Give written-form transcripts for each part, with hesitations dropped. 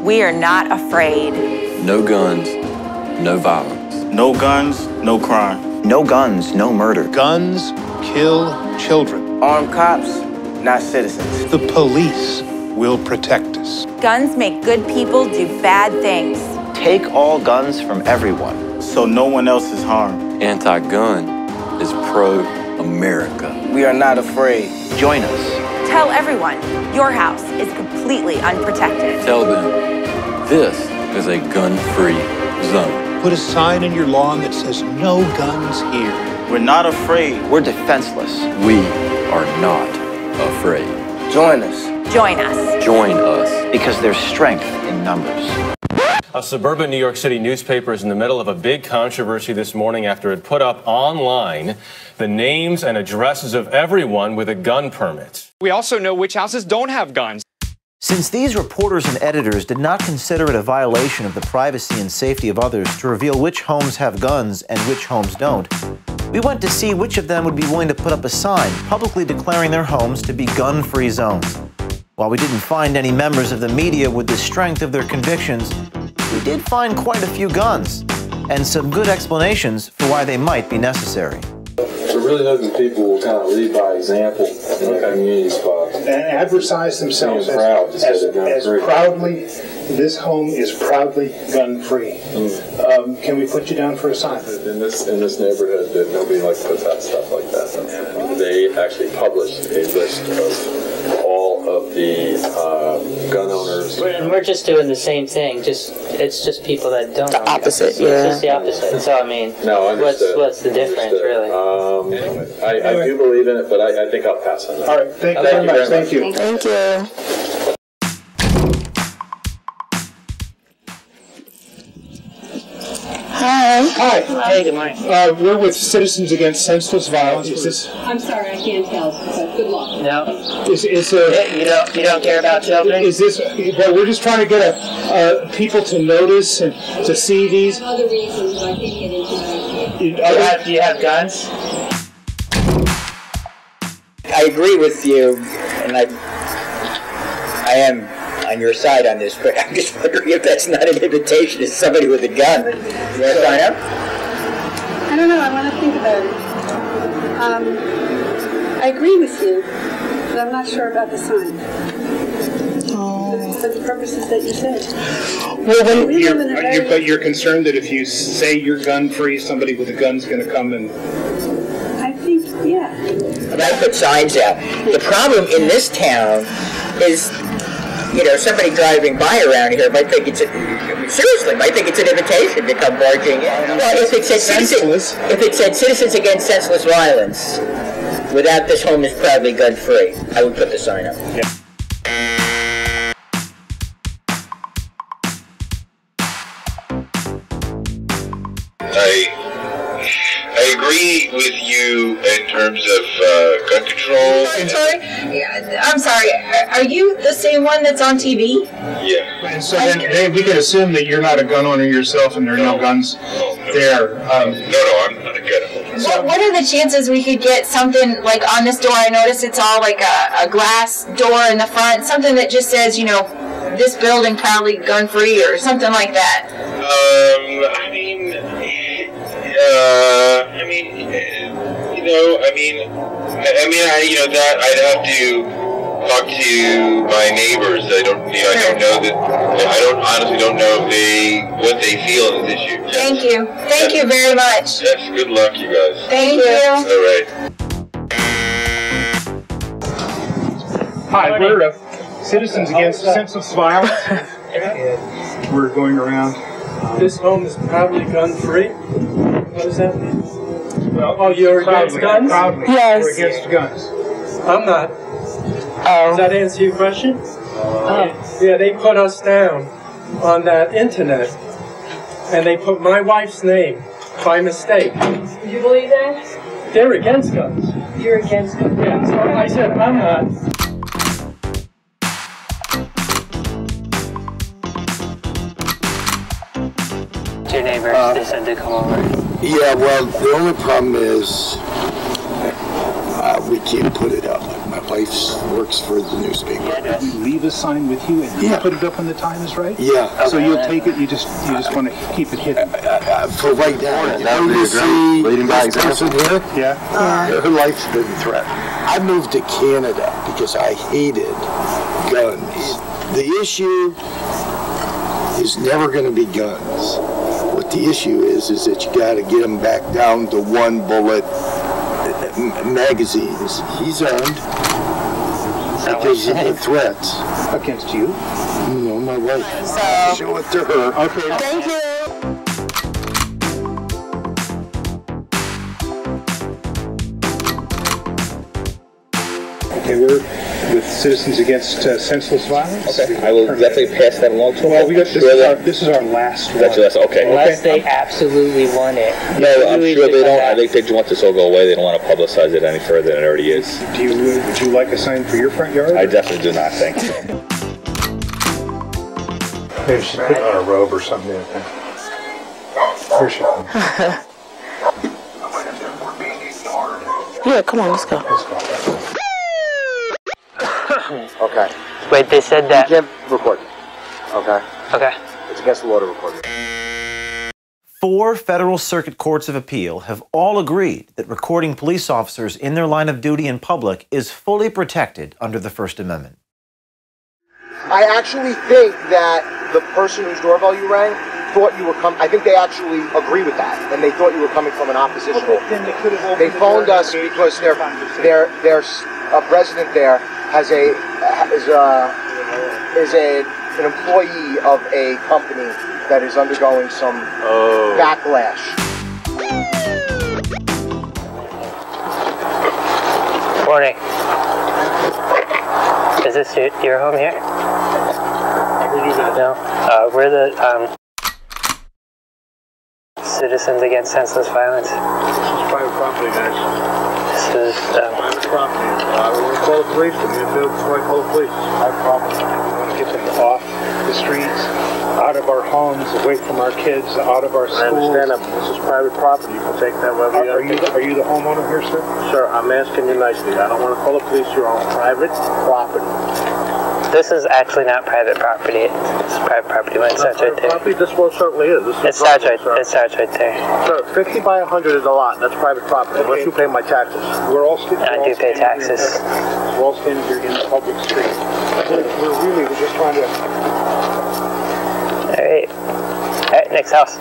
We are not afraid. No guns, no violence. No guns, no crime. No guns, no murder. Guns kill children. Armed cops, not citizens. The police will protect us. Guns make good people do bad things. Take all guns from everyone, so no one else is harmed. Anti-gun is pro-America. We are not afraid. Join us. Tell everyone your house is completely unprotected. Tell them this is a gun-free zone. Put a sign in your lawn that says no guns here. We're not afraid. We're defenseless. We are not afraid. Join us. Join us. Join us. Because there's strength in numbers. A suburban New York City newspaper is in the middle of a big controversy this morning after it put up online the names and addresses of everyone with a gun permit. We also know which houses don't have guns. Since these reporters and editors did not consider it a violation of the privacy and safety of others to reveal which homes have guns and which homes don't, we went to see which of them would be willing to put up a sign publicly declaring their homes to be gun-free zones. While we didn't find any members of the media with the strength of their convictions, we did find quite a few guns and some good explanations for why they might be necessary. So really hoping people will kind of lead by example in their community spots. And advertise themselves as proudly, this home is proudly gun-free. Can we put you down for a sign? In this neighborhood, that nobody puts out stuff like that. They actually publish a list of all of the gun owners. And we're just doing the same thing. It's just people that don't. The opposite, yeah. It's just the opposite. So I mean, no, what's the difference, really? Anyway, I do believe in it, but I think I'll pass on that. All right, thank you very much. Thank you. Thank you. Hi. Hi. Hey, good morning. We're with Citizens Against Senseless Violence. Is this? I'm sorry, I can't tell. But good luck. No. You don't care about children? Is this? Well, we're just trying to get people to notice and to see these. Other reasons, but I can't get into that. Do you have guns? I agree with you, and I am on your side on this, but I'm just wondering if that's not an invitation to somebody with a gun. You want to sign up? I don't know, I want to think about it. I agree with you, but I'm not sure about the sign. For the purposes that you said. Well, but you're concerned that if you say you're gun-free, somebody with a gun's going to come and... I think, yeah. I put signs out. The problem in this town is, somebody driving by around here might think it's an invitation to come barging in. Well, if it said Citizens Against Senseless Violence, without this home is proudly gun-free, I would put the sign up. Yeah. I agree with you in terms of gun control. I'm sorry. Are you the same one that's on TV? Yeah. And so then we can assume that you're not a gun owner yourself and there are no guns there. No, I'm not a gun owner. What are the chances we could get something like on this door? I notice it's all like a glass door in the front, something that just says, this building proudly gun-free or something like that. That I'd have to talk to my neighbors. I honestly don't know what they feel on this issue. Thank you. Thank you very much. Yes, good luck, you guys. Thank you. All right. Hi, we're Citizens Against Senseless Violence. We're going around. This home is proudly gun-free? What does that mean? Well, you're against guns? Proudly. Yes. We're against guns. I'm not. Does that answer your question? Yeah, they put us down on that internet, and they put my wife's name by mistake. Do you believe that? They're against guns. You're against guns? Yeah, so I said I'm not. Your neighbors, they said to come over. Yeah, well, the only problem is we can't put it up. My wife works for the newspaper. You leave a sign with you and you put it up when the time is right? Yeah. So you'll take it, you just want to keep it hidden? For right now. You see this person here? Yeah. Her life's been threatened. I moved to Canada because I hated guns. The issue is never going to be guns. What the issue is that you got to get them back down to one bullet magazines. He's earned because of the threats. Against you? No, my wife. Show it to her. Okay. Thank you. Okay, we're with Citizens Against Senseless Violence. Okay, I will definitely pass that along to them. Well, this is our last one. That's your last, okay. Unless they absolutely want it. No, I'm sure they don't. I think they just want this all go away. They don't want to publicize it any further than it already is. Would you like a sign for your front yard? I definitely do not, thank you. Maybe she put on a robe or something like that. Here she comes. We're being ignored. Yeah, come on, let's go. Let's go. Okay. Wait, they said that. You can't record. Okay. Okay. It's against the law to record. 4 federal circuit courts of appeal have all agreed that recording police officers in their line of duty in public is fully protected under the First Amendment. I actually think that the person whose doorbell you rang thought you were coming. I think they actually agree with that, and they thought you were coming from an oppositional. They phoned us because their president there is an employee of a company that is undergoing some backlash. Morning. Is this your home here? No. We're the Citizens Against Senseless Violence. This is private property, guys. This is private property. We want to call the police. We need to call the police. Private property. We want to get them off the streets, out of our homes, away from our kids, out of our schools. I understand that. This is private property. You can take that wherever you are you the homeowner here, sir? Sir, I'm asking you nicely. I don't want to call the police. You're on private property. This is actually not private property. It's private property. It starts right there. Property? This one certainly is. It starts right there. Sir, 50 by 100 is a lot. That's private property. Unless you pay my taxes. We're all I do pay taxes. We're all standing here in the public street. We're just trying to... All right, next house.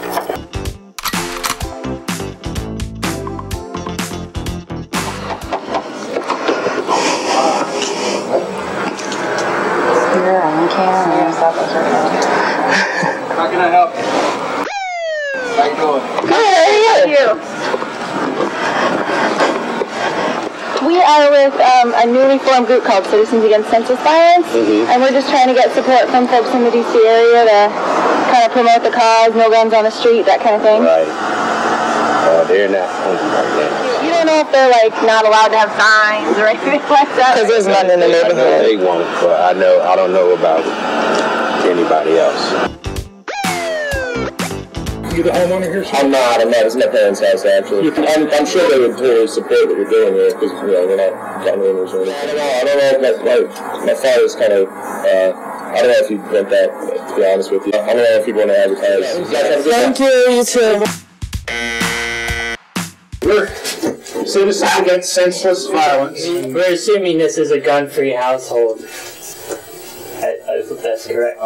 You're on camera. How can I help you? How you doing? Good, how are you? We are with a newly formed group called Citizens Against Senseless Violence, and we're just trying to get support from folks in the D.C. area to kind of promote the cause, no guns on the street, that kind of thing. Right. They're not hungry right now. You don't know if they're like not allowed to have signs or anything like that? Because there's none in the neighborhood. I know they won't, but I don't know about anybody else. You the homeowner here, sir? I'm not. It's my parents' house, actually. I'm sure they would totally support what we're doing here, because, we're not gun owners or anything. I don't know. My father's kind of, I don't know if he'd want that, to be honest with you. I don't know if he'd want to advertise. Thank you, you too. We're Citizens Against Senseless Violence. We're assuming this is a gun-free household. I hope that's correct.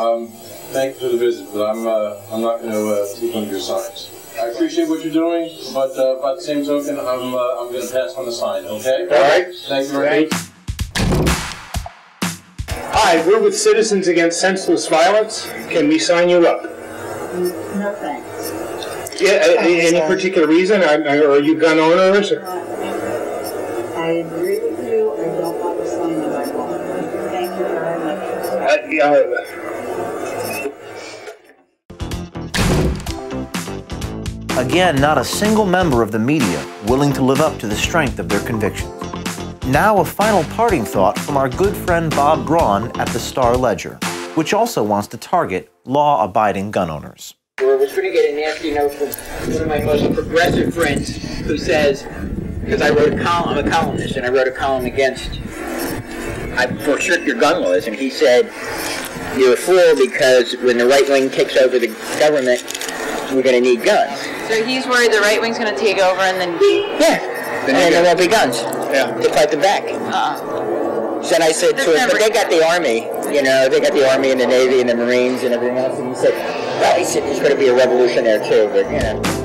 Thank you for the visit, but I'm not going to take on your signs. I appreciate what you're doing, but by the same token, I'm going to pass on the sign. Okay? All right. Thank you very much. Hi, we're with Citizens Against Senseless Violence. Can we sign you up? No thanks. Yeah, any particular reason? Are you gun owners? I agree with you. I don't want to sign in my home. Thank you very much. Again, not a single member of the media willing to live up to the strength of their convictions. Now a final parting thought from our good friend Bob Braun at the Star-Ledger, which also wants to target law-abiding gun owners. We're going to get a nasty note from one of my most progressive friends who says, because I wrote a column. I'm a columnist, and I wrote a column for stricter gun laws, and he said, "You're a fool because when the right wing takes over the government, we're going to need guns." So he's worried the right wing's going to take over, and then and then there won't be guns to fight them back. So then I said to him, but they got the Army, you know, they got the Army and the Navy and the Marines and everything else. And he said, well, he said, there's going to be a revolution there too, but, you know.